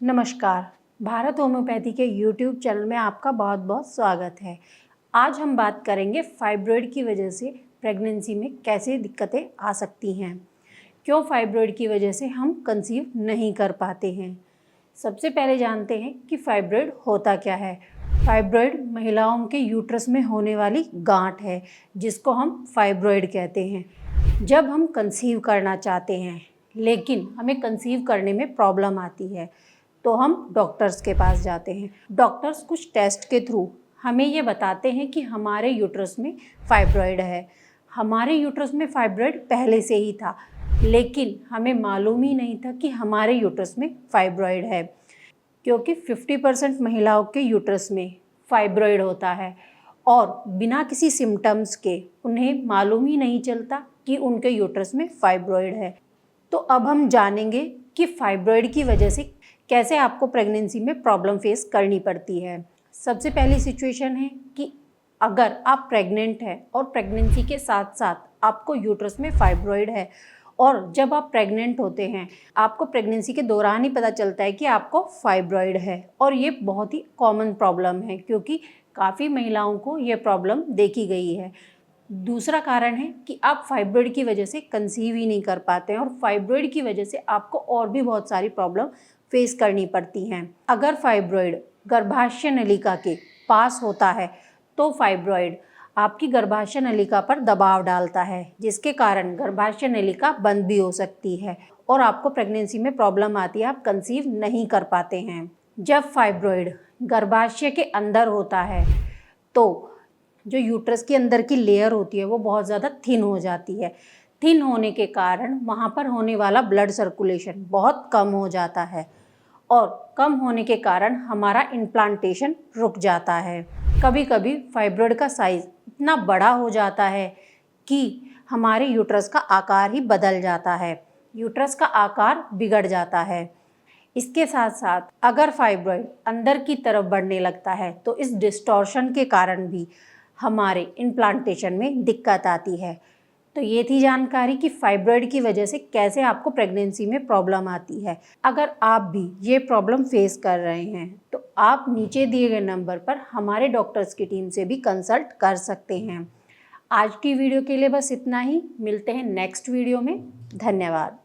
नमस्कार। भारत होम्योपैथी के YouTube channel में आपका बहुत बहुत स्वागत है। आज हम बात करेंगे फाइब्रॉयड की वजह से प्रेगनेंसी में कैसे दिक्कतें आ सकती हैं। क्यों फाइब्रॉयड की वजह से हम कंसीव नहीं कर पाते हैं। सबसे पहले जानते हैं कि फाइब्रॉयड होता क्या है। फाइब्रॉयड महिलाओं के यूट्रस में होने वाली गांठ है जिसको हम फाइब्रॉयड कहते हैं। जब हम कंसीव करना चाहते हैं लेकिन हमें कंसीव करने में प्रॉब्लम आती है तो हम डॉक्टर्स के पास जाते हैं। डॉक्टर्स कुछ टेस्ट के थ्रू हमें ये बताते हैं कि हमारे यूट्रस में फाइब्रॉयड है। हमारे यूट्रस में फाइब्रॉयड पहले से ही था लेकिन हमें मालूम ही नहीं था कि हमारे यूट्रस में फाइब्रॉयड है, क्योंकि 50% महिलाओं के यूट्रस में फाइब्रॉयड होता है और बिना किसी सिम्टम्स के उन्हें मालूम ही नहीं चलता कि उनके यूट्रस में फाइब्रॉयड है। तो अब हम जानेंगे कि फाइब्रॉयड की वजह से कैसे आपको प्रेगनेंसी में प्रॉब्लम फेस करनी पड़ती है। सबसे पहली सिचुएशन है कि अगर आप प्रेग्नेंट हैं और प्रेगनेंसी के साथ साथ आपको यूट्रस में फाइब्रॉयड है और जब आप प्रेग्नेंट होते हैं आपको प्रेगनेंसी के दौरान ही पता चलता है कि आपको फाइब्रॉयड है, और ये बहुत ही कॉमन प्रॉब्लम है क्योंकि काफ़ी महिलाओं को ये प्रॉब्लम देखी गई है। दूसरा कारण है कि आप फाइब्रॉयड की वजह से कंसीव ही नहीं कर पाते हैं और फाइब्रॉयड की वजह से आपको और भी बहुत सारी प्रॉब्लम फेस करनी पड़ती हैं। अगर फाइब्रॉयड गर्भाशय नलिका के पास होता है तो फाइब्रॉयड आपकी गर्भाशय नलिका पर दबाव डालता है जिसके कारण गर्भाशय नलिका बंद भी हो सकती है और आपको प्रेगनेंसी में प्रॉब्लम आती है, आप कंसीव नहीं कर पाते हैं। जब फाइब्रॉयड गर्भाशय के अंदर होता है तो जो यूट्रस के अंदर की लेयर होती है वो बहुत ज़्यादा थिन हो जाती है। थिन होने के कारण वहाँ पर होने वाला ब्लड सर्कुलेशन बहुत कम हो जाता है और कम होने के कारण हमारा इम्प्लांटेशन रुक जाता है। कभी कभी फाइब्रॉयड का साइज़ इतना बड़ा हो जाता है कि हमारे यूट्रस का आकार ही बदल जाता है, यूट्रस का आकार बिगड़ जाता है। इसके साथ साथ अगर फाइब्रॉयड अंदर की तरफ बढ़ने लगता है तो इस डिस्टॉर्शन के कारण भी हमारे इम्प्लांटेशन में दिक्कत आती है। तो ये थी जानकारी कि फाइब्रॉयड की वजह से कैसे आपको प्रेगनेंसी में प्रॉब्लम आती है। अगर आप भी ये प्रॉब्लम फेस कर रहे हैं तो आप नीचे दिए गए नंबर पर हमारे डॉक्टर्स की टीम से भी कंसल्ट कर सकते हैं। आज की वीडियो के लिए बस इतना ही। मिलते हैं नेक्स्ट वीडियो में। धन्यवाद।